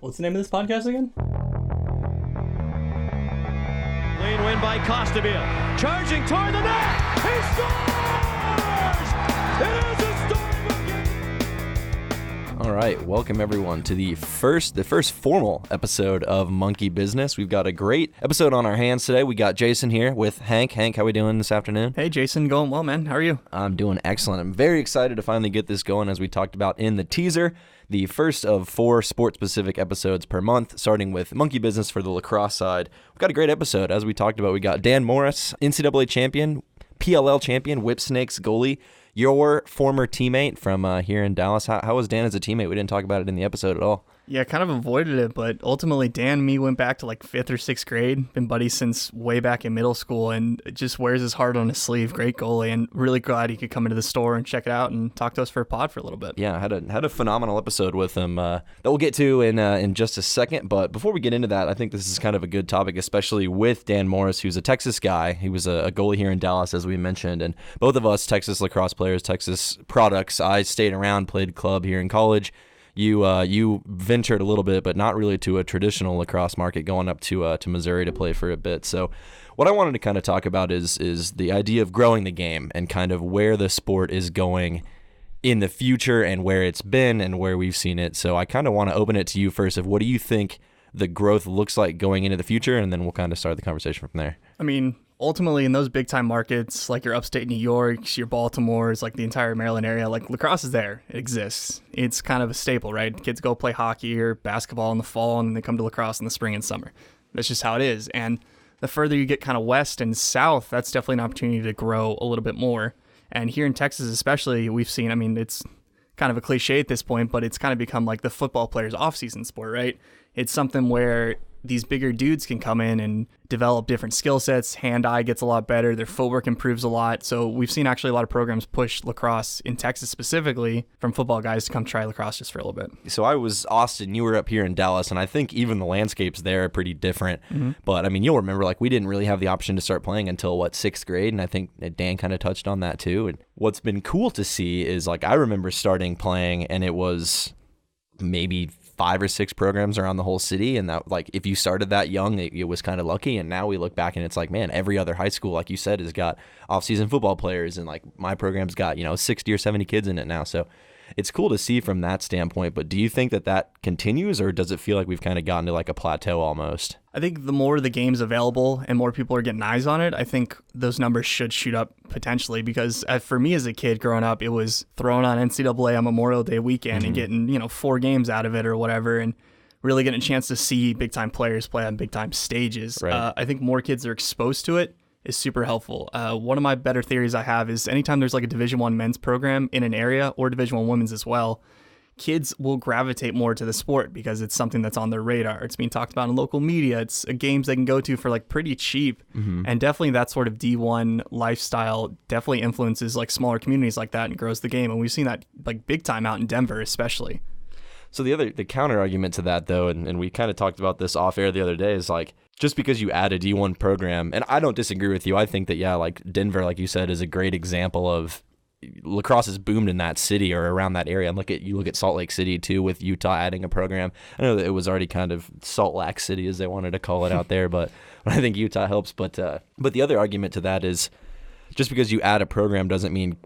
What's the name of this podcast again? Clean win by Costabile. Charging toward the net. He scores! It is a storybook game. All right, welcome everyone to the first formal episode of Monkey Business. We've got a great episode on our hands today. We got Jason here with Hank. Hank, how we doing this afternoon? Hey, Jason, going well, man. How are you? I'm doing excellent. I'm very excited to finally get this going, as we talked about in the teaser. The first of 4 sports-specific episodes per month, starting with Monkey Business for the lacrosse side. We've got a great episode. As we talked about, we got Dan Morris, NCAA champion, PLL champion, Whipsnakes goalie, your former teammate from here in Dallas. How was Dan as a teammate? We didn't talk about it in the episode at all. Yeah, kind of avoided it, but ultimately Dan and me went back to like 5th or 6th grade. Been buddies since way back in middle school and just wears his heart on his sleeve. Great goalie, and really glad he could come into the store and check it out and talk to us for a pod for a little bit. Yeah, had a phenomenal episode with him that we'll get to in just a second. But before we get into that, I think this is kind of a good topic, especially with Dan Morris, who's a Texas guy. He was a goalie here in Dallas, as we mentioned, and both of us Texas lacrosse players, Texas products. I stayed around, played club here in college. You ventured a little bit, but not really to a traditional lacrosse market, going up to Missouri to play for a bit. So what I wanted to kind of talk about is the idea of growing the game and kind of where the sport is going in the future and where it's been and where we've seen it. So I kind of want to open it to you first of what do you think the growth looks like going into the future, and then we'll kind of start the conversation from there. I mean, ultimately in those big time markets, like your upstate New York, your Baltimore's, like the entire Maryland area, like lacrosse is there. It exists. It's kind of a staple, right? Kids go play hockey or basketball in the fall and they come to lacrosse in the spring and summer. That's just how it is. And the further you get kind of west and south, that's definitely an opportunity to grow a little bit more. And here in Texas especially, we've seen, I mean, it's kind of a cliche at this point, but it's kind of become like the football player's off-season sport, right? It's something where these bigger dudes can come in and develop different skill sets. Hand-eye gets a lot better. Their footwork improves a lot. So we've seen actually a lot of programs push lacrosse in Texas specifically from football guys to come try lacrosse just for a little bit. So I was Austin, you were up here in Dallas, and I think even the landscapes there are pretty different. Mm-hmm. But I mean, you'll remember, like, we didn't really have the option to start playing until 6th grade, and I think Dan kind of touched on that too. And what's been cool to see is, like, I remember starting playing, and it was maybe 5 or 6 programs around the whole city, and that, like, if you started that young, it was kind of lucky. And now we look back and it's like, man, every other high school, like you said, has got off-season football players, and like my program's got 60 or 70 kids in it now. So it's cool to see from that standpoint. But do you think that continues, or does it feel like we've kind of gotten to like a plateau almost? I think the more the game's available and more people are getting eyes on it, I think those numbers should shoot up potentially, because for me as a kid growing up, it was throwing on NCAA on Memorial Day weekend and getting 4 games out of it or whatever, and really getting a chance to see big-time players play on big-time stages. Right. I think more kids are exposed to it is super helpful. One of my better theories I have is anytime there's like a Division I men's program in an area, or Division I women's as well, kids will gravitate more to the sport because it's something that's on their radar. It's being talked about in local media. It's games they can go to for like pretty cheap. Mm-hmm. And definitely that sort of D1 lifestyle definitely influences like smaller communities like that and grows the game. And we've seen that like big time out in Denver especially. So the counter argument to that, though, and we kind of talked about this off air the other day, is like, just because you add a D1 program, and I don't disagree with you. I think that, yeah, like Denver, like you said, is a great example of lacrosse has boomed in that city or around that area. And you look at Salt Lake City too, with Utah adding a program. I know that it was already kind of Salt Lac City, as they wanted to call it out there, but I think Utah helps. But the other argument to that is, just because you add a program doesn't mean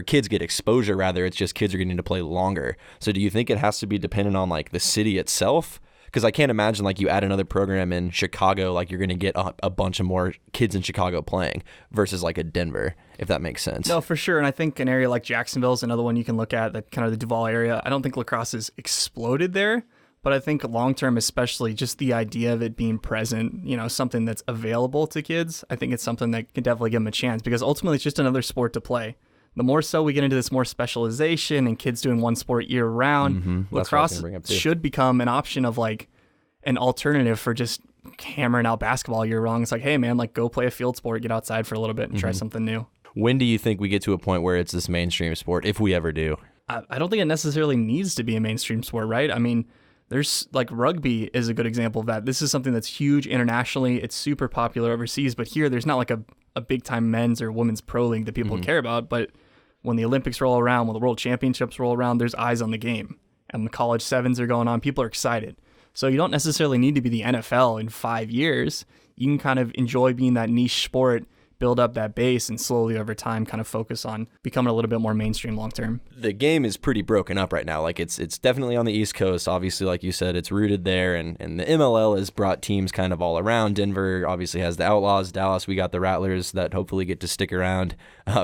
kids get exposure. Rather, it's just kids are getting to play longer. So do you think it has to be dependent on like the city itself? Because I can't imagine like you add another program in Chicago, like you're going to get a bunch of more kids in Chicago playing versus like a Denver, if that makes sense. No, for sure. And I think an area like Jacksonville is another one you can look at, that kind of the Duval area. I don't think lacrosse has exploded there, but I think long term, especially just the idea of it being present, something that's available to kids, I think it's something that can definitely give them a chance, because ultimately it's just another sport to play. The more so we get into this more specialization and kids doing one sport year round, lacrosse should become an option of like an alternative for just hammering out basketball year round. It's like, hey man, like go play a field sport, get outside for a little bit and try something new. When do you think we get to a point where it's this mainstream sport, if we ever do? I don't think it necessarily needs to be a mainstream sport, right? I mean, there's like rugby is a good example of that. This is something that's huge internationally. It's super popular overseas, but here there's not like a big time men's or women's pro league that people care about. But when the Olympics roll around, when the World Championships roll around, there's eyes on the game. and the college sevens are going on. People are excited. So you don't necessarily need to be the NFL in 5 years. You can kind of enjoy being that niche sport, build up that base, and slowly over time kind of focus on becoming a little bit more mainstream long term. The game is pretty broken up right now. Like it's definitely on the East Coast. Obviously, like you said, it's rooted there, and the MLL has brought teams kind of all around. Denver obviously has the Outlaws. Dallas, we got the Rattlers that hopefully get to stick around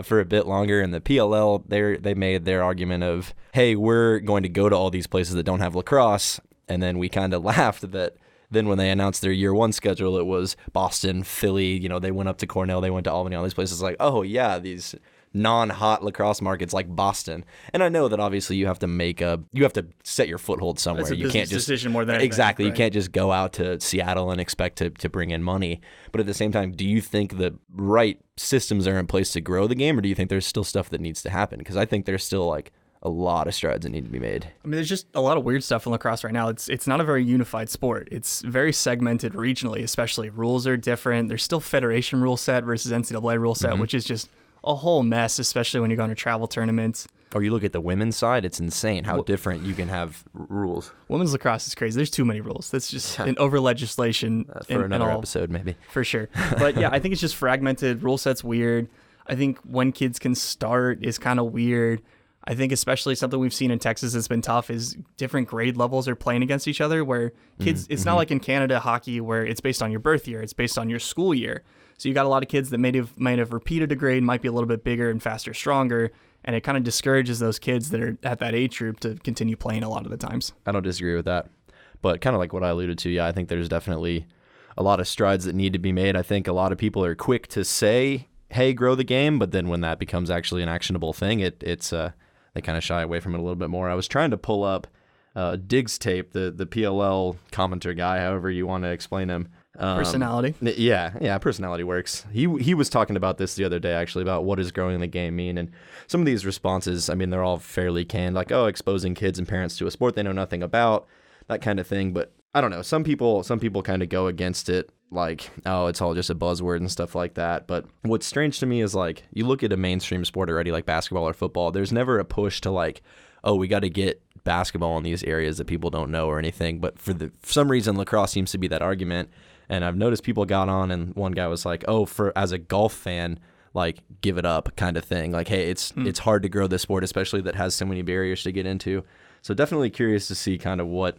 for a bit longer. And the PLL, they made their argument of, hey, we're going to go to all these places that don't have lacrosse. And then we kind of laughed that then when they announced their year one schedule, it was Boston, Philly, they went up to Cornell, they went to Albany, all these places like, oh yeah, these non-hot lacrosse markets like Boston. And I know that obviously you have to set your foothold somewhere. It's a you can't just decision more than anything, exactly. right? You can't just go out to Seattle and expect to bring in money. But at the same time, do you think the right systems are in place to grow the game, or do you think there's still stuff that needs to happen? Because I think there's still like a lot of strides that need to be made. I mean, there's just a lot of weird stuff in lacrosse right now. It's not a very unified sport. It's very segmented regionally, especially. Rules are different. There's still federation rule set versus NCAA rule set, which is just a whole mess, especially when you're going to travel tournaments. Or you look at the women's side, it's insane how different you can have rules. Women's lacrosse is crazy. There's too many rules. That's just an over legislation. For another episode, maybe. For sure. But yeah, I think it's just fragmented. Rule set's weird. I think when kids can start is kind of weird. I think especially something we've seen in Texas that's been tough is different grade levels are playing against each other, where kids, it's not like in Canada hockey where it's based on your birth year, it's based on your school year. So you got a lot of kids that might have repeated a grade, might be a little bit bigger and faster, stronger, and it kind of discourages those kids that are at that age group to continue playing a lot of the times. I don't disagree with that, but kind of like what I alluded to, yeah, I think there's definitely a lot of strides that need to be made. I think a lot of people are quick to say, hey, grow the game, but then when that becomes actually an actionable thing, it's they kind of shy away from it a little bit more. I was trying to pull up Diggs tape, the PLL commenter guy, however you want to explain him. Personality. Yeah, personality works. He was talking about this the other day, actually, about what does growing the game mean. And some of these responses, I mean, they're all fairly canned, like, oh, exposing kids and parents to a sport they know nothing about, that kind of thing. But I don't know. Some people kind of go against it, like, oh, it's all just a buzzword and stuff like that. But what's strange to me is, like, you look at a mainstream sport already, like basketball or football, there's never a push to, like, oh, we got to get basketball in these areas that people don't know or anything. But for some reason, lacrosse seems to be that argument. And I've noticed people got on, and one guy was like, oh, as a golf fan, like, give it up kind of thing. Like, hey, it's hard to grow this sport, especially that has so many barriers to get into. So definitely curious to see kind of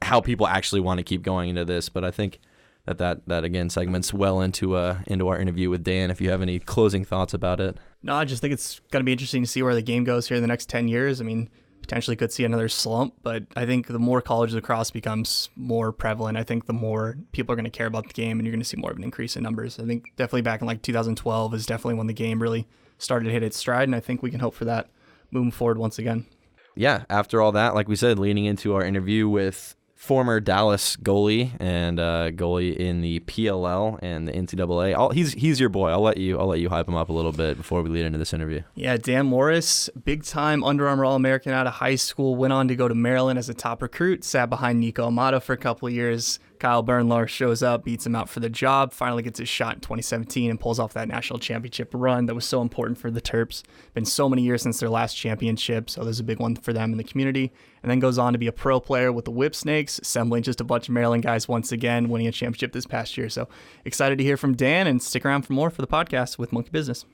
how people actually want to keep going into this. But I think that again segments well into our interview with Dan, if you have any closing thoughts about it. No, I just think it's going to be interesting to see where the game goes here in the next 10 years. I mean, potentially could see another slump, but I think the more college lacrosse becomes more prevalent, I think the more people are going to care about the game, and you're going to see more of an increase in numbers. I think definitely back in like 2012 is definitely when the game really started to hit its stride, and I think we can hope for that moving forward once again. Yeah, after all that, like we said, leading into our interview with former Dallas goalie and goalie in the PLL and the NCAA. He's your boy. I'll let you hype him up a little bit before we lead into this interview. Yeah, Dan Morris, big time Under Armour All-American out of high school, went on to go to Maryland as a top recruit, sat behind Nico Amato for a couple of years. Kyle Bernlar shows up, beats him out for the job, finally gets his shot in 2017 and pulls off that national championship run that was so important for the Terps. Been so many years since their last championship, so there's a big one for them in the community. And then goes on to be a pro player with the Whipsnakes, assembling just a bunch of Maryland guys once again, winning a championship this past year. So excited to hear from Dan, and stick around for more for the podcast with Monkey Business.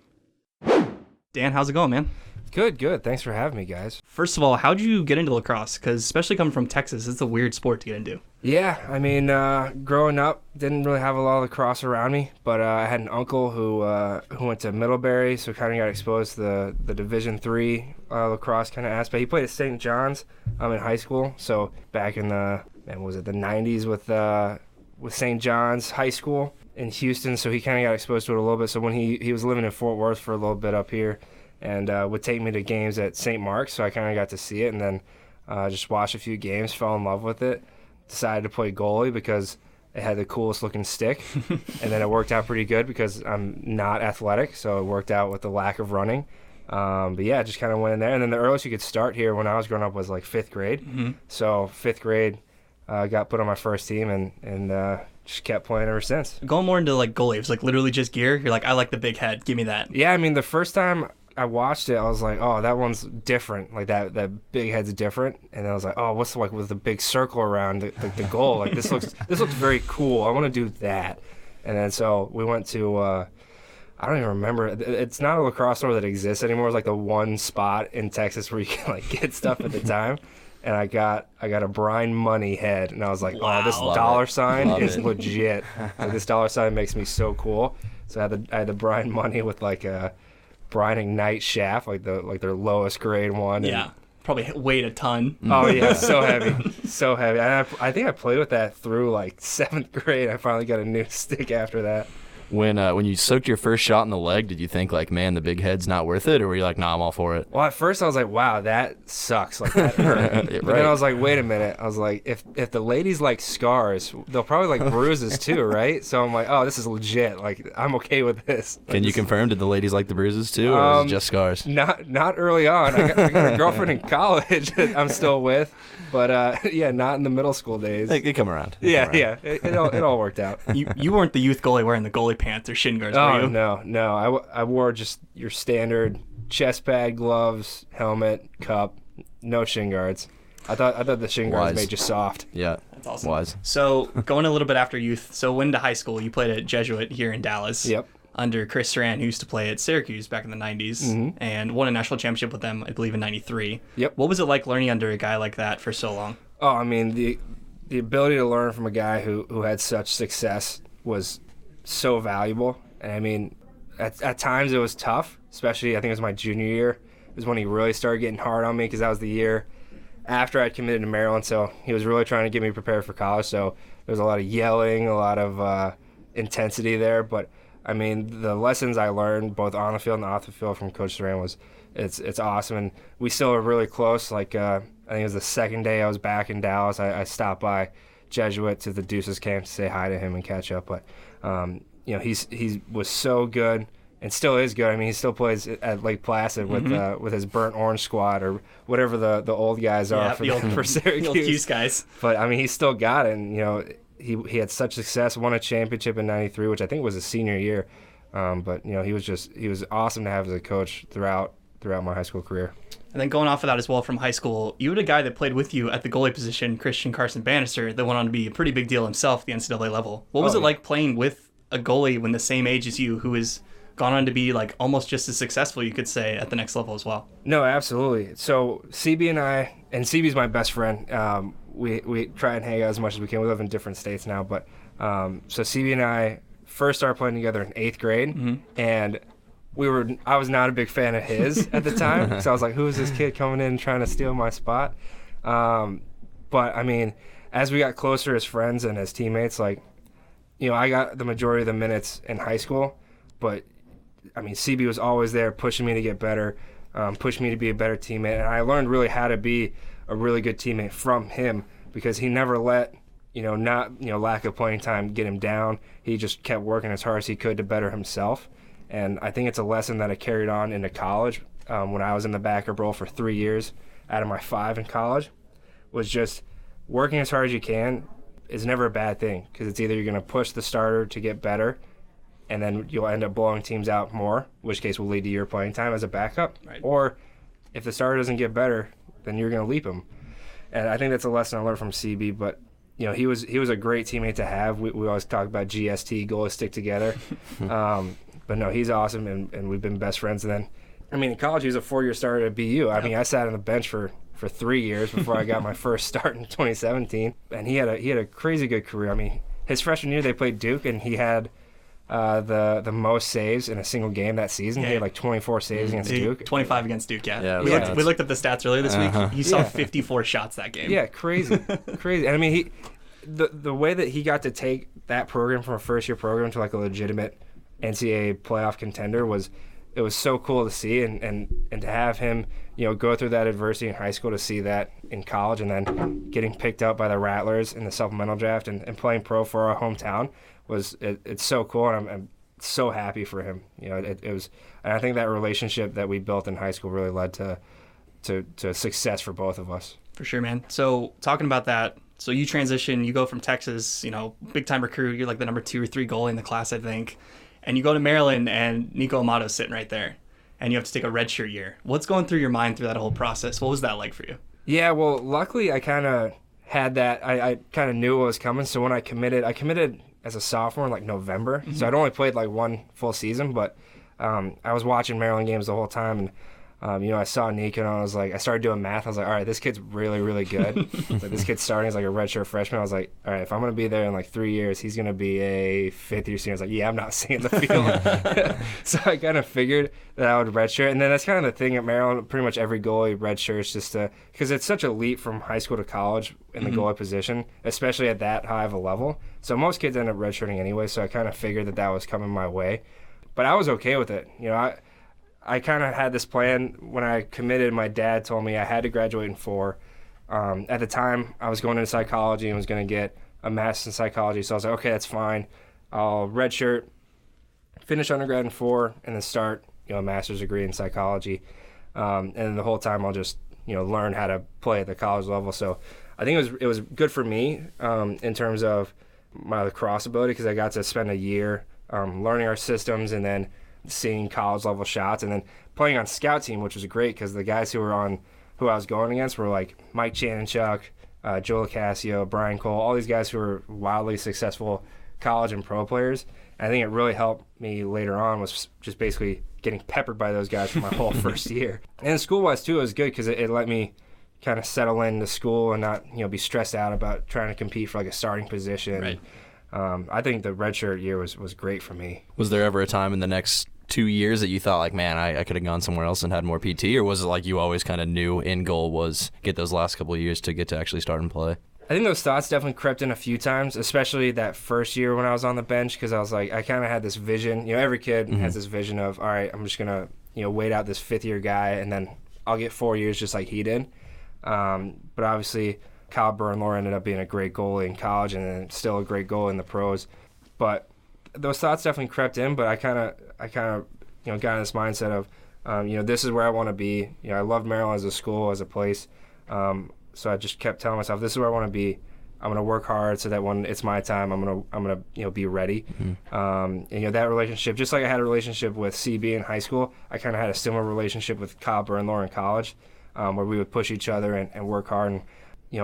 Dan, how's it going, man? Good. Thanks for having me, guys. First of all, how'd you get into lacrosse? Because especially coming from Texas, it's a weird sport to get into. Yeah, I mean, growing up, didn't really have a lot of lacrosse around me, but I had an uncle who went to Middlebury, so kind of got exposed to the Division III lacrosse kind of aspect. He played at St. John's in high school, so back in the 90s with St. John's High School in Houston, so he kind of got exposed to it a little bit. So when he was living in Fort Worth for a little bit up here, and would take me to games at St. Mark's, so I kind of got to see it, and then just watched a few games, fell in love with it, decided to play goalie because it had the coolest looking stick, and then it worked out pretty good because I'm not athletic, so it worked out with the lack of running. But yeah, just kind of went in there, and then the earliest you could start here when I was growing up was like 5th grade. Mm-hmm. So 5th grade, got put on my first team, and just kept playing ever since. Going more into like goalie, it's like literally just gear. You're like, I like the big head. Give me that. Yeah, I mean, the first time I watched it. I was like, oh, that one's different. Like that big head's different. And I was like, oh, what's like with the big circle around the goal? Like this looks very cool. I want to do that. And then so we went to I don't even remember. It's not a lacrosse store that exists anymore. It's like the one spot in Texas where you can like get stuff at the time. And I got a Brian Money head, and I was like, wow. oh, this dollar sign is legit. Like, this dollar sign makes me so cool. So I had the Brian Money with like a Brian Ignite shaft, like their lowest grade one. Yeah, probably weighed a ton. Oh yeah, so heavy, so heavy. And I think I played with that through like 7th grade. I finally got a new stick after that. When you soaked your first shot in the leg, did you think like, man, the big head's not worth it, or were you like, nah, I'm all for it? Well, at first I was like, wow, that sucks. Like that hurt. Right. But then I was like, wait a minute. I was like, if the ladies like scars, they'll probably like bruises too, right? So I'm like, oh, this is legit. Like I'm okay with this. Like, Can you confirm? Did the ladies like the bruises too, or was it just scars? Not early on. I got a girlfriend in college that I'm still with, but yeah, not in the middle school days. They come around. Yeah. It all worked out. You weren't the youth goalie wearing the goalie pants or shin guards, were Oh you? no. I wore just your standard chest pad, gloves, helmet, cup, no shin guards. I thought the shin guards made you soft. Yeah, That's awesome. wise. So going a little bit after youth, so went into high school. You played at Jesuit here in Dallas. Yep. Under Chris Saran, who used to play at Syracuse back in the 90s, and won a national championship with them, I believe, in 93. Yep. What was it like learning under a guy like that for so long? Oh, I mean the ability to learn from a guy who had such success was so valuable. And I mean, at times it was tough, especially I think it was my junior year. It was when he really started getting hard on me because that was the year after I'd committed to Maryland. So he was really trying to get me prepared for college. So there was a lot of yelling, a lot of intensity there. But I mean, the lessons I learned both on the field and off the field from Coach Saran was it's awesome. And we still are really close. Like I think it was the second day I was back in Dallas. I stopped by Jesuit to the Deuces camp to say hi to him and catch up. But you know, he was so good and still is good. I mean, he still plays at Lake Placid with his Burnt Orange squad or whatever the old guys are for Syracuse. The old Cuse guys. But I mean, he's still got it. And you know, he had such success. Won a championship in '93, which I think was his senior year. But you know, he was awesome to have as a coach throughout my high school career. And then going off of that as well from high school, you had a guy that played with you at the goalie position, Christian Carson Bannister, that went on to be a pretty big deal himself at the NCAA level. What was it like playing with a goalie when the same age as you who has gone on to be like almost just as successful, you could say, at the next level as well? No, absolutely. So CB and CB's my best friend. We try and hang out as much as we can. We live in different states now, but so CB and I first started playing together in 8th grade, and I was not a big fan of his at the time, so I was like, who is this kid coming in and trying to steal my spot? But I mean, as we got closer as friends and as teammates, like, you know, I got the majority of the minutes in high school, but I mean, CB was always there pushing me to get better, pushed me to be a better teammate, and I learned really how to be a really good teammate from him because he never let, lack of playing time get him down. He just kept working as hard as he could to better himself. And I think it's a lesson that I carried on into college when I was in the backup role for 3 years out of my 5 in college, was just working as hard as you can is never a bad thing because it's either you're going to push the starter to get better and then you'll end up blowing teams out more, which case will lead to your playing time as a backup. Right. Or if the starter doesn't get better, then you're going to leap him. And I think that's a lesson I learned from CB, but you know, he was a great teammate to have. We always talk about GST, goalies stick together. But no, he's awesome, and we've been best friends. And then, I mean, in college, he was a 4-year starter at BU. I mean, I sat on the bench for 3 years before I got my first start in 2017. And he had a crazy good career. I mean, his freshman year, they played Duke, and he had the most saves in a single game that season. Yeah. He had like 24 saves against Duke. 25 against Duke, yeah. We looked up the stats earlier this week. He saw 54 shots that game. Yeah, crazy. And I mean, the way that he got to take that program from a first-year program to like a legitimate NCAA playoff contender was so cool to see, and to have him, you know, go through that adversity in high school, to see that in college, and then getting picked up by the Rattlers in the supplemental draft and playing pro for our hometown it's so cool, and I'm so happy for him. You know, it was, and I think that relationship that we built in high school really led to success for both of us. For sure, man. So talking about that, so you transition, you go from Texas, you know, big time recruit, you're like the number 2 or 3 goalie in the class, I think. And you go to Maryland, and Nico Amato's sitting right there. and you have to take a redshirt year. What's going through your mind through that whole process? What was that like for you? Yeah, well, luckily I kind of had that. I kind of knew what was coming. So when I committed as a sophomore in like November. So I'd only played like one full season, but I was watching Maryland games the whole time, and I saw Nico, and I started doing math. I was like, all right, this kid's really, really good. Like, this kid's starting as like a redshirt freshman. I was like, all right, if I'm going to be there in like 3 years, he's going to be a fifth-year senior. I was like, yeah, I'm not seeing the field. So I kind of figured that I would redshirt. And then that's kind of the thing at Maryland. Pretty much every goalie redshirts just because it's such a leap from high school to college in the goalie position, especially at that high of a level. So most kids end up redshirting anyway, so I kind of figured that was coming my way. But I was okay with it. I kind of had this plan. When I committed, my dad told me I had to graduate in 4. At the time, I was going into psychology and was going to get a master's in psychology. So I was like, okay, that's fine. I'll redshirt, finish undergrad in 4, and then start a master's degree in psychology. And then the whole time, I'll just learn how to play at the college level. So I think it was good for me in terms of my lacrosse ability, because I got to spend a year learning our systems and then seeing college level shots, and then playing on scout team, which was great because the guys who I was going against were like Mike Chanenchuk, Joe Lacasio, Brian Cole, all these guys who were wildly successful college and pro players. And I think it really helped me later on was just basically getting peppered by those guys for my whole first year. And school-wise too, it was good because it let me kind of settle into school and not be stressed out about trying to compete for like a starting position. Right. I think the redshirt year was great for me. Was there ever a time in the next 2 years that you thought like, man, I could have gone somewhere else and had more PT, or was it like you always kind of knew end goal was get those last couple of years to get to actually start and play? I think those thoughts definitely crept in a few times, especially that first year when I was on the bench, because I was like, I kind of had this vision. Every kid has this vision of, all right, I'm just gonna wait out this 5th-year guy, and then I'll get 4 years just like he did. But obviously, Kyle Bernlohr ended up being a great goalie in college and then still a great goalie in the pros. But those thoughts definitely crept in, but I kind of got in this mindset of, this is where I want to be. I love Maryland as a school, as a place. So I just kept telling myself, this is where I want to be. I'm going to work hard so that when it's my time, I'm gonna be ready. And that relationship, just like I had a relationship with CB in high school, I kind of had a similar relationship with Kyle Bernlohr in college, where we would push each other and work hard. And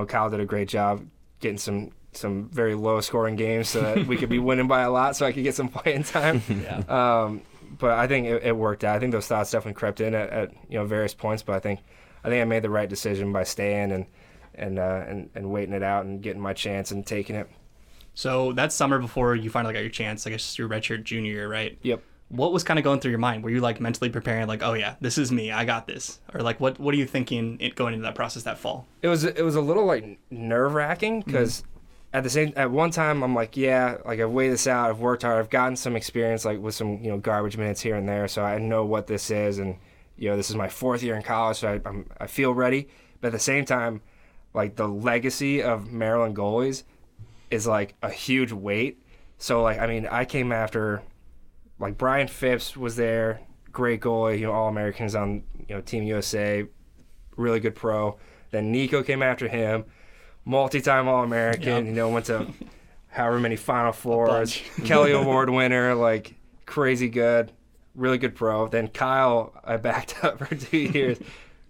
Kyle did a great job getting some very low scoring games so that we could be winning by a lot, so I could get some playing time. Yeah. But I think it worked out. I think those thoughts definitely crept in at various points, but I think I made the right decision by staying and waiting it out and getting my chance and taking it. So that summer before you finally got your chance, I guess your redshirt junior year, right? Yep. What was kind of going through your mind? Were you like mentally preparing, like, oh yeah, this is me, I got this, or like what are you thinking going into that process that fall? It was a little like nerve wracking because at one time I'm like, yeah, like I've weighed this out, I've worked hard, I've gotten some experience like with some garbage minutes here and there, so I know what this is, and this is my 4th year in college, so I feel ready. But at the same time, like the legacy of Maryland goalies is like a huge weight. So like I came after. Like Brian Phipps was there, great goalie, All-Americans on Team USA, really good pro. Then Nico came after him, multi-time All-American, went to however many Final Fours, Kelly Award winner, like crazy good, really good pro. Then Kyle, I backed up for 2 years,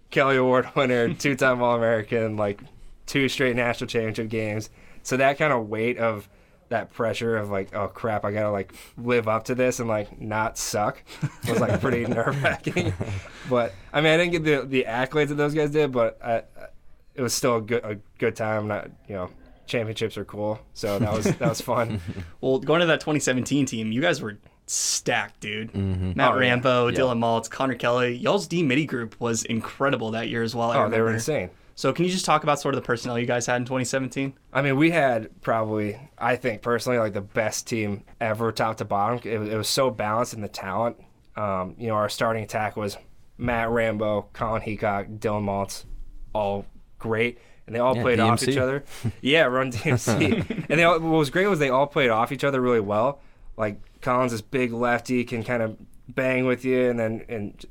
Kelly Award winner, 2-time All-American, like 2 straight national championship games. So that kind of weight of that pressure of like, oh crap, I gotta like live up to this and like not suck was like pretty nerve-wracking. But I didn't get the accolades that those guys did, but it was still a good time. Not championships are cool, so that was fun. Well, going to that 2017 team, you guys were stacked, dude. Mm-hmm. Matt Rambo, Dylan Maltz, Connor Kelly. Y'all's D-Midi group was incredible that year as well. They were insane. So can you just talk about sort of the personnel you guys had in 2017? We had probably, I think personally, like the best team ever, top to bottom. It was so balanced in the talent. Our starting attack was Matt Rambo, Colin Heacock, Dylan Maltz, all great. And they all played DMC. off each other. Yeah, run DMC. And what was great was they all played off each other really well. Like Colin's this big lefty, can kind of bang with you and then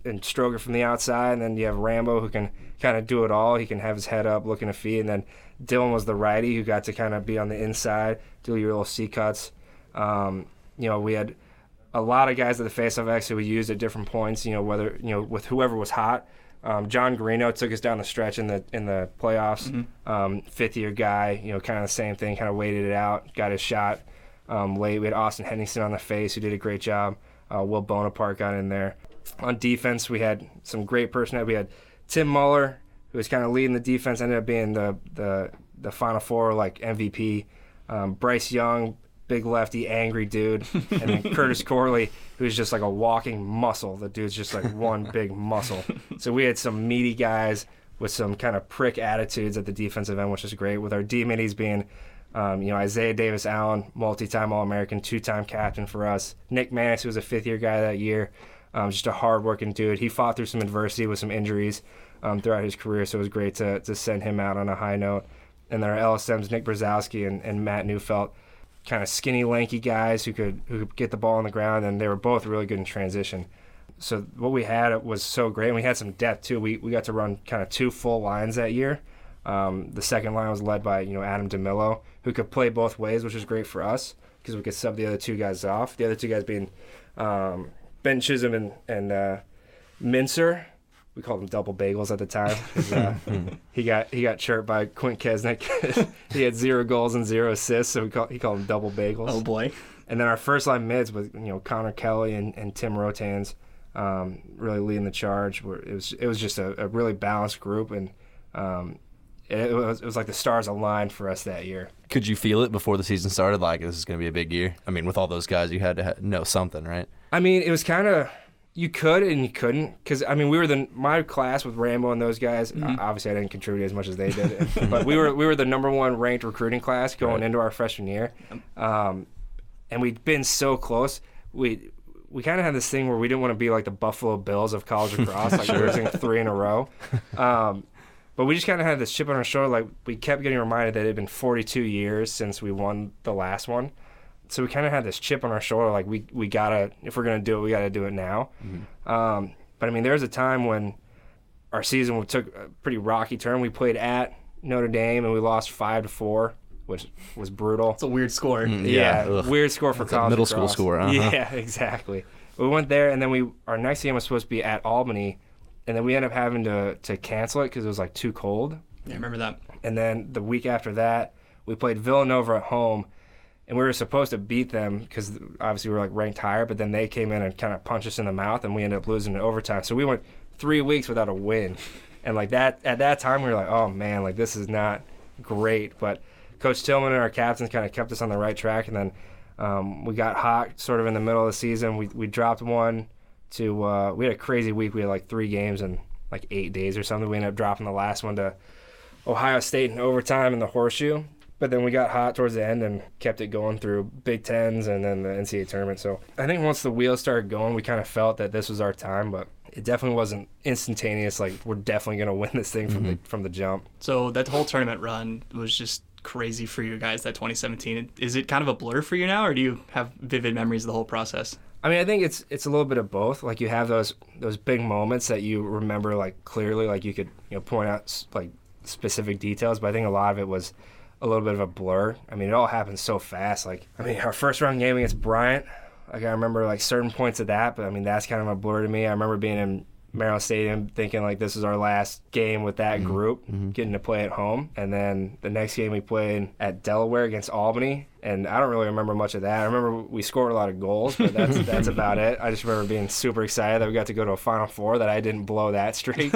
and stroke it from the outside. And then you have Rambo who can kind of do it all. He can have his head up, looking to feed. And then Dylan was the righty who got to kind of be on the inside, do your little C cuts. We had a lot of guys at the faceoff actually we used at different points, whether, with whoever was hot. John Garino took us down the stretch in the playoffs. Fifth-year guy, kind of the same thing, kind of waited it out, got his shot late. We had Austin Henningsen on the face, who did a great job. Will Bonaparte got in there. On defense, we had some great personnel. We had Tim Muller, who was kind of leading the defense, ended up being the Final Four MVP. Bryce Young, big lefty, angry dude, and then Curtis Corley, who's just like a walking muscle. The dude's just like one big muscle. So we had some meaty guys with some kind of prick attitudes at the defensive end, which is great. With our D-middies being, Isaiah Davis-Allen, multi-time All-American, 2-time captain for us. Nick Manis, who was a fifth-year guy that year, just a hard-working dude. He fought through some adversity with some injuries throughout his career, so it was great to send him out on a high note. And then our LSMs, Nick Brzezowski and Matt Neufeld, kind of skinny, lanky guys who could get the ball on the ground, and they were both really good in transition. So what we had was so great, and we had some depth too. We got to run kind of 2 full lines that year. The second line was led by Adam DeMillo, who could play both ways, which was great for us because we could sub the other 2 guys off. The other 2 guys being Ben Chisholm and Mincer. We called them double bagels at the time. He got chirped by Quint Kesnick. He had 0 goals and 0 assists, so he called them double bagels. Oh boy! And then our first line mids with Connor Kelly and Tim Rotans really leading the charge. It was just a really balanced group, and it was like the stars aligned for us that year. Could you feel it before the season started? Like, this is going to be a big year. I mean, with all those guys, you had to know something, right? I mean, it was kind of. You could and you couldn't, because I mean we were my class with Rambo and those guys. Obviously, I didn't contribute as much as they did, but we were the number 1 ranked recruiting class going into our freshman year, and we'd been so close. We kind of had this thing where we didn't want to be like the Buffalo Bills of college lacrosse, like losing 3 in a row. But we just kind of had this chip on our shoulder. Like we kept getting reminded that it had been 42 years since we won the last one. So we kind of had this chip on our shoulder, like we gotta, if we're gonna do it, we gotta do it now. But I mean, there was a time when our season took a pretty rocky turn. We played at Notre Dame and we lost 5-4, which was brutal. It's a weird score. Weird score for college middle lacrosse. School score. Yeah, exactly. We went there, and then our next game was supposed to be at Albany, and then we ended up having to cancel it because it was like too cold. Yeah, I remember that. And then the week after that, we played Villanova at home. And we were supposed to beat them because obviously we were like ranked higher, but then they came in and kind of punched us in the mouth, and we ended up losing in overtime. So we went 3 weeks without a win, and like that at that time we were like, oh man, like this is not great. But Coach Tillman and our captains kind of kept us on the right track, and then we got hot sort of in the middle of the season. We dropped one to we had a crazy week. We had like 3 games in like 8 days or something. We ended up dropping the last one to Ohio State in overtime in the Horseshoe. But then we got hot towards the end and kept it going through Big Tens and then the NCAA tournament. So I think once the wheels started going, we kind of felt that this was our time, but it definitely wasn't instantaneous. Like, we're definitely going to win this thing from the jump. So that whole tournament run was just crazy for you guys, that 2017. Is it kind of a blur for you now, or do you have vivid memories of the whole process? I mean, I think it's a little bit of both. Like, you have those big moments that you remember, like, clearly, like you could point out like specific details, but I think a lot of it was a little bit of a blur. I mean, it all happened so fast. Like, I mean, our first round game against Bryant, like I remember like certain points of that, but I mean, that's kind of a blur to me. I remember being in Maryland Stadium thinking like this is our last game with that group, getting to play at home. And then the next game we played at Delaware against Albany, and I don't really remember much of that. I remember we scored a lot of goals, but that's about it. I just remember being super excited that we got to go to a Final Four, that I didn't blow that streak.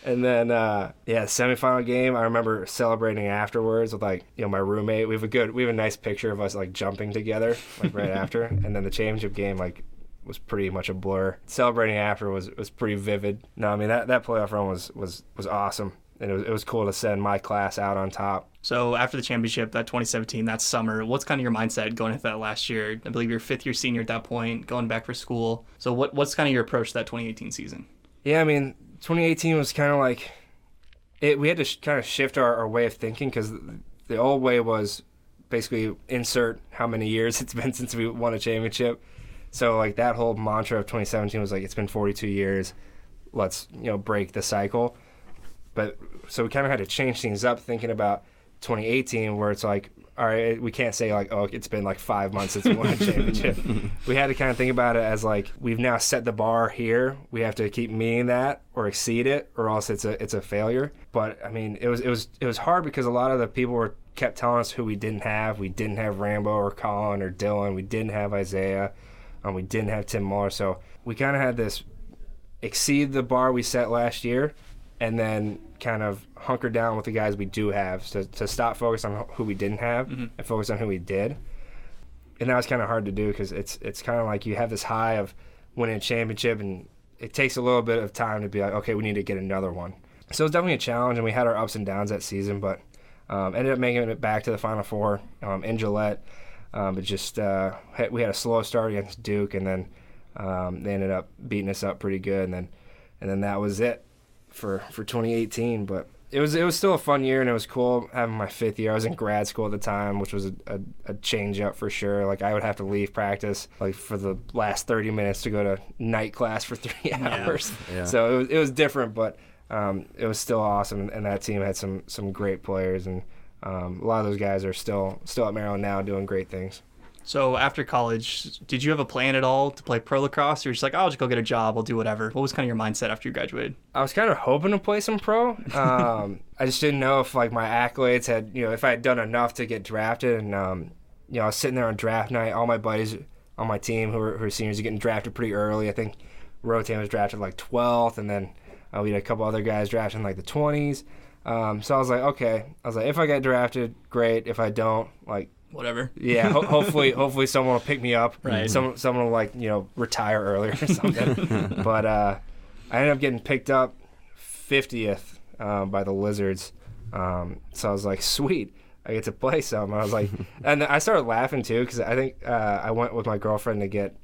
And then, semifinal game, I remember celebrating afterwards with, like, my roommate. We have a nice picture of us, like, jumping together, like, right after. And then the championship game, like, was pretty much a blur. Celebrating after was pretty vivid. No, I mean, that playoff run was awesome. And it was cool to send my class out on top. So after the championship, that 2017, that summer, what's kind of your mindset going into that last year? I believe you're fifth-year senior at that point, going back for school. So what's kind of your approach to that 2018 season? Yeah, I mean, 2018 was kind of like we had to kind of shift our way of thinking, because the old way was basically insert how many years it's been since we won a championship. So like that whole mantra of 2017 was like, it's been 42 years, let's break the cycle. But so we kind of had to change things up, thinking about 2018, where it's like, all right, we can't say like, oh, it's been like 5 months since we won a championship. We had to kind of think about it as like, we've now set the bar here. We have to keep meeting that or exceed it, or else it's a failure. But I mean, it was hard because a lot of the people kept telling us who we didn't have. We didn't have Rambo or Colin or Dylan. We didn't have Isaiah. We didn't have Tim Muller. So we kind of had this exceed the bar we set last year, and then kind of hunker down with the guys we do have, to stop focus on who we didn't have and focus on who we did. And that was kind of hard to do because it's kind of like you have this high of winning a championship, and it takes a little bit of time to be like, okay, we need to get another one. So it was definitely a challenge, and we had our ups and downs that season, but ended up making it back to the Final Four in Gillette. But just we had a slow start against Duke, and then they ended up beating us up pretty good, and then that was it for 2018. But it was still a fun year, and it was cool having my 5th year. I was in grad school at the time, which was a change up for sure. Like, I would have to leave practice like for the last 30 minutes to go to night class for 3 hours. Yeah. So it was different, but it was still awesome, and that team had some great players, and a lot of those guys are still at Maryland now doing great things. So after college, did you have a plan at all to play pro lacrosse? Or you're just like, oh, I'll just go get a job, I'll do whatever. What was kind of your mindset after you graduated? I was kind of hoping to play some pro. I just didn't know if like my accolades had, if I had done enough to get drafted. And I was sitting there on draft night. All my buddies on my team who were seniors are getting drafted pretty early. I think Rotan was drafted like 12th, and then we had a couple other guys drafted in like the 20s. So I was like, okay. I was like, if I get drafted, great. If I don't, like, whatever. Yeah, hopefully someone will pick me up. Right. Someone will like retire earlier or something. But I ended up getting picked up 50th by the Lizards. So I was like, sweet, I get to play some. I was like, and I started laughing too because I think I went with my girlfriend to get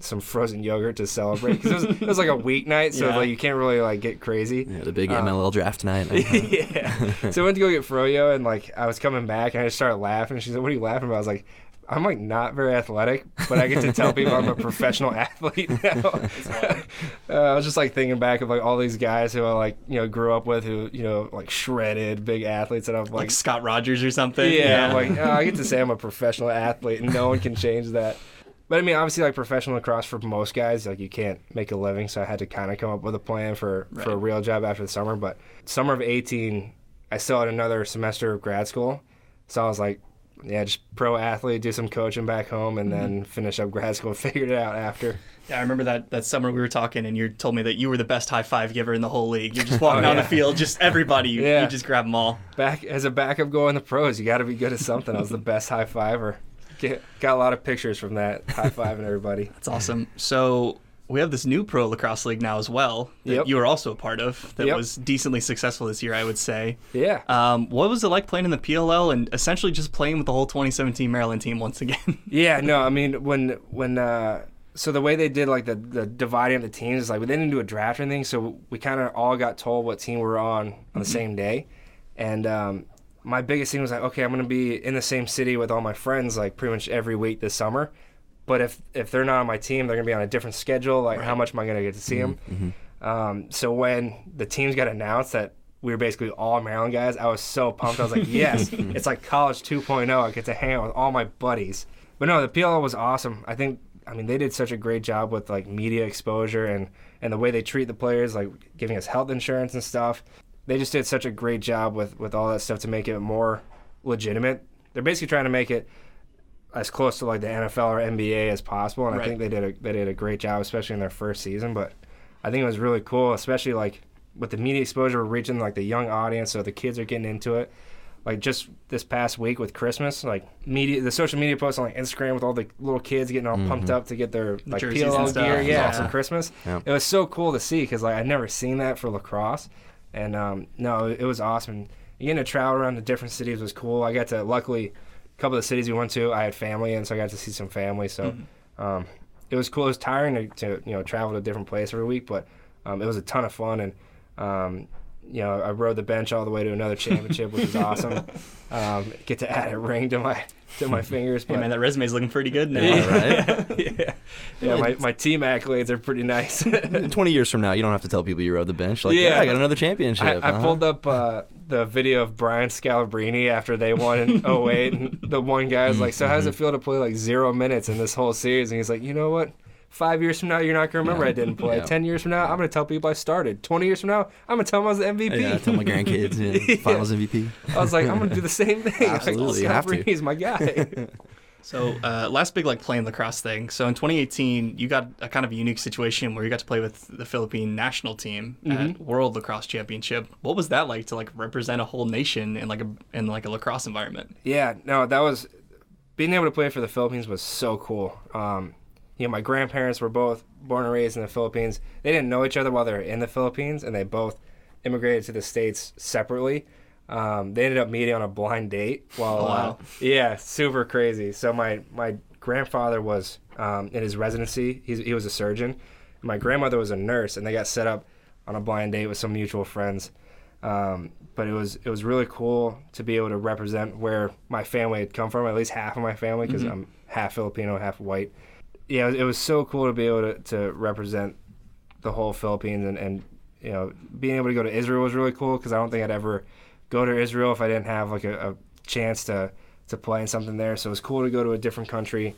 some frozen yogurt to celebrate because it was like a weeknight, so like you can't really like get crazy. Yeah, the big MLL draft night. Yeah. So I went to go get froyo, and like I was coming back and I just stared laughing. She said, "What are you laughing about?" I was like, I'm like not very athletic, but I get to tell people I'm a professional athlete now. I was just like thinking back of like all these guys who I like grew up with who like shredded big athletes, and I'm like Scott Rogers or something. Yeah. I'm like I get to say I'm a professional athlete, and no one can change that. But I mean, obviously, like professional lacrosse for most guys, like you can't make a living, so I had to kind of come up with a plan for a real job after the summer. But summer of 18, I still had another semester of grad school, so I was like, yeah, just pro athlete, do some coaching back home, and then finish up grad school, figure it out after. Yeah, I remember that summer we were talking, and you told me that you were the best high five giver in the whole league. You're just walking on the field, just everybody, you just grab them all. As a backup going to pros, you got to be good at something. I was the best high fiver. Got a lot of pictures from that high fiving everybody. That's awesome. So we have this new pro lacrosse league now as well that you were also a part of that was decently successful this year, I would say. Yeah. What was it like playing in the PLL and essentially just playing with the whole 2017 Maryland team once again? Yeah, no, I mean, when so the way they did like the dividing of the teams is like we didn't do a draft or anything, so we kind of all got told what team we were on the same day. And my biggest thing was like, okay, I'm going to be in the same city with all my friends like pretty much every week this summer. But if they're not on my team, they're going to be on a different schedule. Like, how much am I going to get to see them? So when the teams got announced that we were basically all Maryland guys, I was so pumped. I was like, yes, it's like college 2.0. I get to hang out with all my buddies. But no, the PLL was awesome. I mean, they did such a great job with like media exposure and the way they treat the players, like giving us health insurance and stuff. They just did such a great job with all that stuff to make it more legitimate. They're basically trying to make it as close to like the NFL or NBA as possible, and I think they did a great job, especially in their first season. But I think it was really cool, especially like with the media exposure, we're reaching like the young audience, so the kids are getting into it. Like just this past week with Christmas, like the social media posts on like Instagram with all the little kids getting all pumped up to get their like PLL gear, for Christmas. Yep. It was so cool to see because like I'd never seen that for lacrosse, and no, it was awesome. Getting to travel around the different cities was cool. I got to luckily. Couple of the cities we went to, I had family in, so I got to see some family. So it was cool. It was tiring to travel to a different place every week, but it was a ton of fun. And I rode the bench all the way to another championship, which was awesome. Get to add a ring to my fingers. Hey But man, that resume's looking pretty good now. Right? my team accolades are pretty nice. 20 years from now, you don't have to tell people you rode the bench. Like, Yeah. I got another championship. I pulled up the video of Brian Scalabrine after they won in 08, and the one guy was like, so how does it feel to play like 0 minutes in this whole series? And he's like, you know what? 5 years from now, you're not going to remember I didn't play. Yeah. 10 years from now, I'm going to tell people I started. 20 years from now, I'm going to tell them I was the MVP. Yeah, tell my grandkids, finals MVP. I was like, I'm going to do the same thing. Absolutely, you have to. Scalabrine's my guy. So last big playing lacrosse thing. So in 2018, you got a kind of a unique situation where you got to play with the Philippine national team at World Lacrosse Championship. What was that like to represent a whole nation in a lacrosse environment? Yeah, no, that was being able to play for the Philippines was so cool. My grandparents were both born and raised in the Philippines. They didn't know each other while they were in the Philippines, and they both immigrated to the States separately. They ended up meeting on a blind date while wow. Yeah, super crazy. So my grandfather was in his residency. He was a surgeon. My grandmother was a nurse, and they got set up on a blind date with some mutual friends. But it was really cool to be able to represent where my family had come from, at least half of my family, because I'm half Filipino, half white. Yeah, it was so cool to be able to represent the whole Philippines, and being able to go to Israel was really cool because I don't think I'd ever go to Israel if I didn't have a chance to play in something there. So it was cool to go to a different country,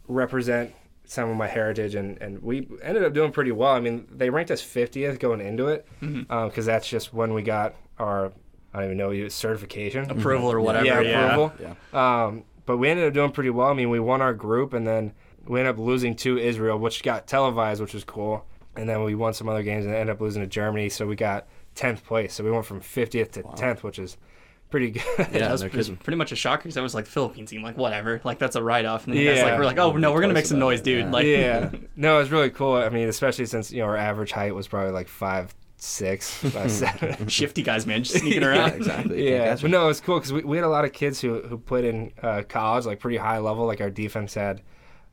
represent some of my heritage, and we ended up doing pretty well. I mean, they ranked us 50th going into it because that's just when we got our, I don't even know, certification. Approval or whatever. Yeah, approval. Yeah. But we ended up doing pretty well. I mean, we won our group, and then we ended up losing to Israel, which got televised, which was cool. And then we won some other games and ended up losing to Germany, so we got 10th place. So we went from 50th to 10th, which is pretty good. Yeah, that was pretty much a shocker because that was the Philippine team. Whatever. that's a write-off. And then you guys we're like, oh, no, we're going to make some noise, dude. Yeah. No, it was really cool. I mean, especially since, our average height was probably 5'6", 5'7". Shifty guys, man, just sneaking around. Exactly. Yeah, but no, it was cool because we had a lot of kids who played in college, pretty high level. Our defense had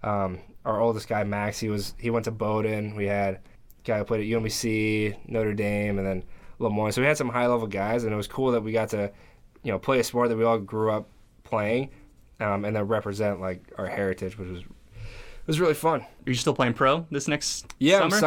our oldest guy, Max, he went to Bowdoin. We had a guy who played at UMBC, Notre Dame, and then Lemoyne. So we had some high-level guys, and it was cool that we got to, play a sport that we all grew up playing, and then represent our heritage, which was really fun. Are you still playing pro this next Yeah, summer? I'm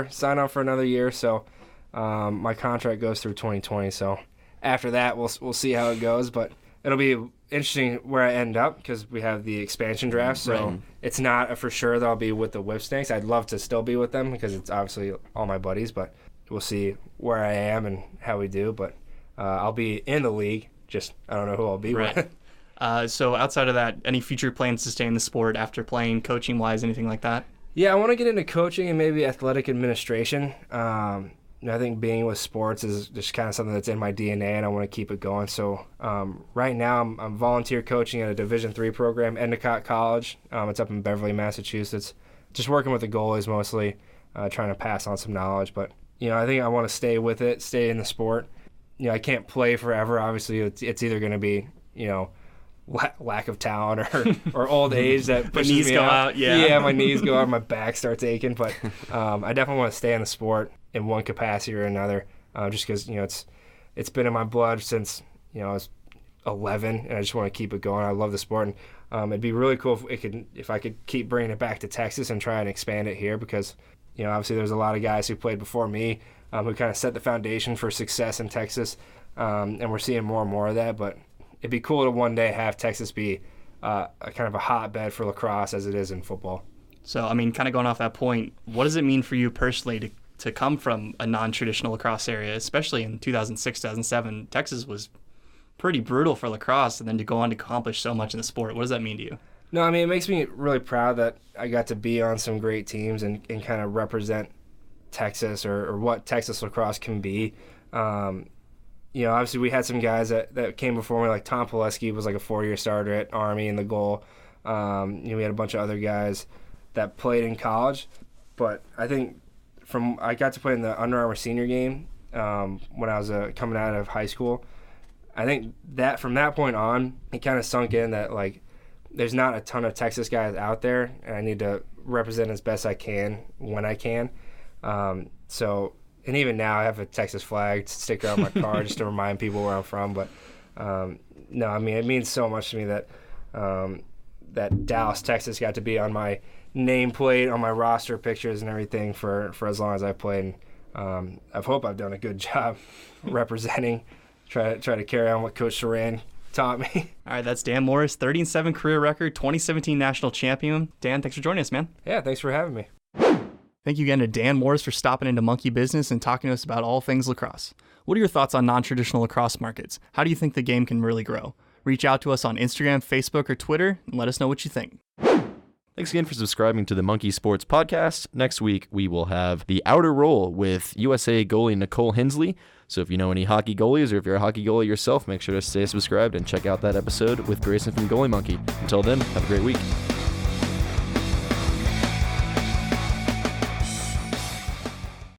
signed on for another year. So my contract goes through 2020. So after that, we'll see how it goes. But it'll be interesting where I end up because we have the expansion draft. So It's not a for sure that I'll be with the Whipsnakes. I'd love to still be with them because it's obviously all my buddies. But we'll see where I am and how we do. But I'll be in the league. Just I don't know who I'll be with. So outside of that, any future plans to stay in the sport after playing, coaching-wise, anything like that? Yeah, I want to get into coaching and maybe athletic administration. I think being with sports is just kind of something that's in my DNA, and I want to keep it going. So right now I'm volunteer coaching at a Division III program, Endicott College. It's up in Beverly, Massachusetts. Just working with the goalies mostly, trying to pass on some knowledge. But, I think I want to stay with it, stay in the sport. I can't play forever. Obviously, it's either going to be, lack of talent or old age that pushes knees me go out. out. Yeah, my knees go out, my back starts aching. But I definitely want to stay in the sport in one capacity or another, just because it's been in my blood since I was 11, and I just want to keep it going. I love the sport, and it'd be really cool if I could keep bringing it back to Texas and try and expand it here because obviously there's a lot of guys who played before me who kind of set the foundation for success in Texas, and we're seeing more and more of that. But it'd be cool to one day have Texas be a kind of a hotbed for lacrosse as it is in football. So, kind of going off that point, what does it mean for you personally to come from a non-traditional lacrosse area, especially in 2006, 2007? Texas was pretty brutal for lacrosse, and then to go on to accomplish so much in the sport. What does that mean to you? No, it makes me really proud that I got to be on some great teams and kind of represent Texas or what Texas lacrosse can be. Obviously we had some guys that came before me, like Tom Pileski was a 4-year starter at Army in the goal. We had a bunch of other guys that played in college. But I think I got to play in the Under Armour senior game when I was coming out of high school. I think that from that point on, it kind of sunk in that there's not a ton of Texas guys out there, and I need to represent as best I can when I can. So And even now, I have a Texas flag sticker on my car just to remind people where I'm from. But no, I mean, it means so much to me that that Dallas, Texas got to be on my nameplate, on my roster pictures and everything for as long as I've played. And, I hope I've done a good job representing, try to carry on what Coach Saran taught me. All right, that's Dan Morris, 13-7 career record, 2017 national champion. Dan, thanks for joining us, man. Yeah, thanks for having me. Thank you again to Dan Morris for stopping into Monkey Business and talking to us about all things lacrosse. What are your thoughts on non-traditional lacrosse markets? How do you think the game can really grow? Reach out to us on Instagram, Facebook, or Twitter, and let us know what you think. Thanks again for subscribing to the MonkeySports podcast. Next week, we will have the outer roll with USA goalie Nicole Hensley. So if you know any hockey goalies or if you're a hockey goalie yourself, make sure to stay subscribed and check out that episode with Grayson from Goalie Monkey. Until then, have a great week.